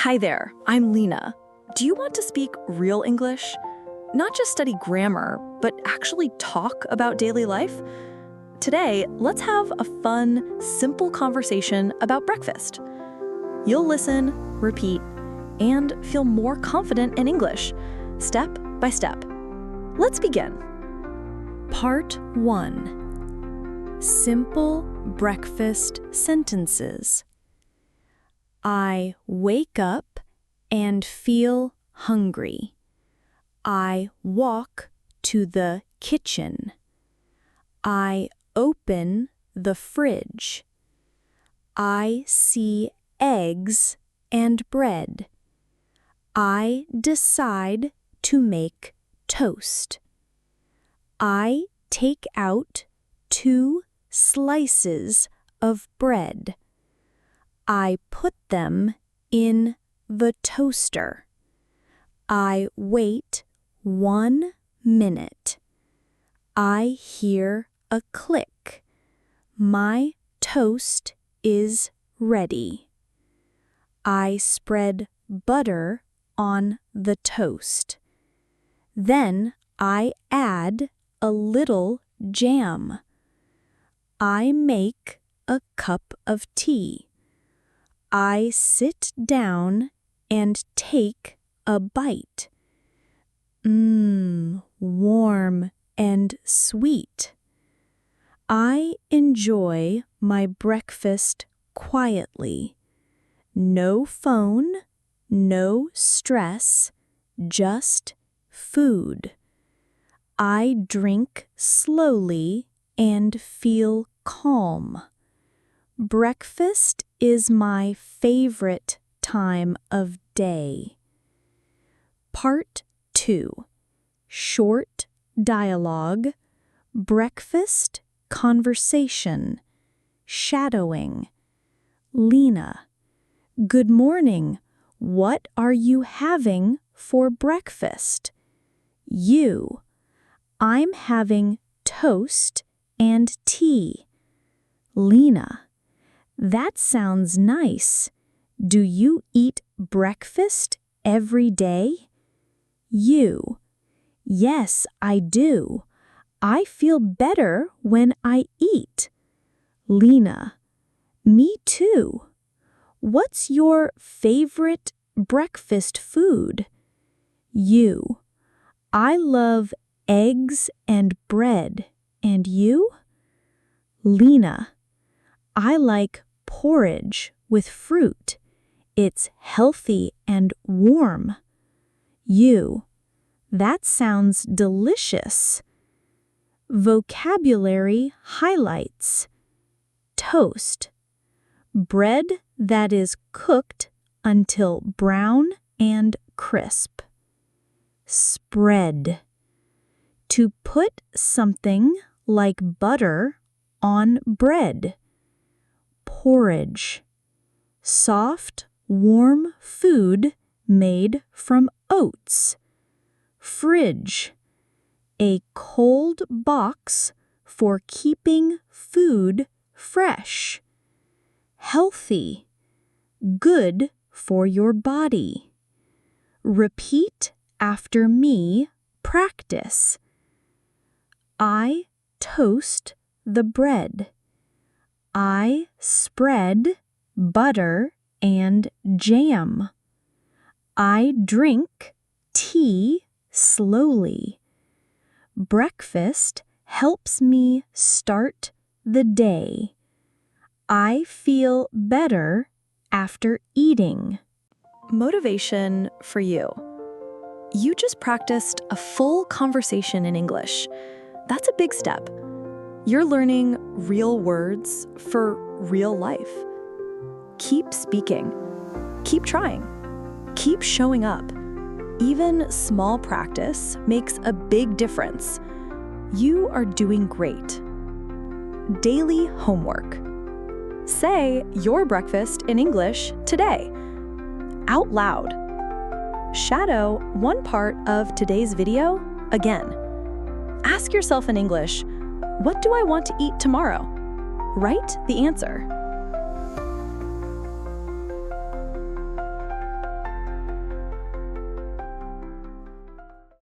Hi there, I'm Lina. Do you want to speak real English? Not just study grammar, but actually talk about daily life? Today, let's have a fun, simple conversation about breakfast. You'll listen, repeat, and feel more confident in English, step by step. Let's begin. Part 1. Simple breakfast sentences. I wake up and feel hungry. I walk to the kitchen. I open the fridge. I see eggs and bread. I decide to make toast. I take out 2 slices of bread. I put them in the toaster. I wait 1 minute. I hear a click. My toast is ready. I spread butter on the toast. Then I add a little jam. I make a cup of tea. I sit down and take a bite. Warm and sweet. I enjoy my breakfast quietly. No phone, no stress, just food. I drink slowly and feel calm. Breakfast is my favorite time of day. Part 2. Short dialogue, breakfast conversation, shadowing. Lina: Good morning. What are you having for breakfast? You: I'm having toast and tea. Lina: That sounds nice. Do you eat breakfast every day? You: Yes, I do. I feel better when I eat. Lina: Me too. What's your favorite breakfast food? You: I love eggs and bread. And you? Lina: I like porridge with fruit. It's healthy and warm. You: That sounds delicious. Vocabulary highlights. Toast: bread that is cooked until brown and crisp. Spread: to put something like butter on bread. Porridge: soft, warm food made from oats. Fridge: a cold box for keeping food fresh. Healthy: good for your body. Repeat after me, practice. I toast the bread. I spread butter and jam. I drink tea slowly. Breakfast helps me start the day. I feel better after eating. Motivation for you. You just practiced a full conversation in English. That's a big step. You're learning real words for real life. Keep speaking. Keep trying. Keep showing up. Even small practice makes a big difference. You are doing great. Daily homework. Say your breakfast in English today, out loud. Shadow one part of today's video again. Ask yourself in English, what do I want to eat tomorrow? Write the answer.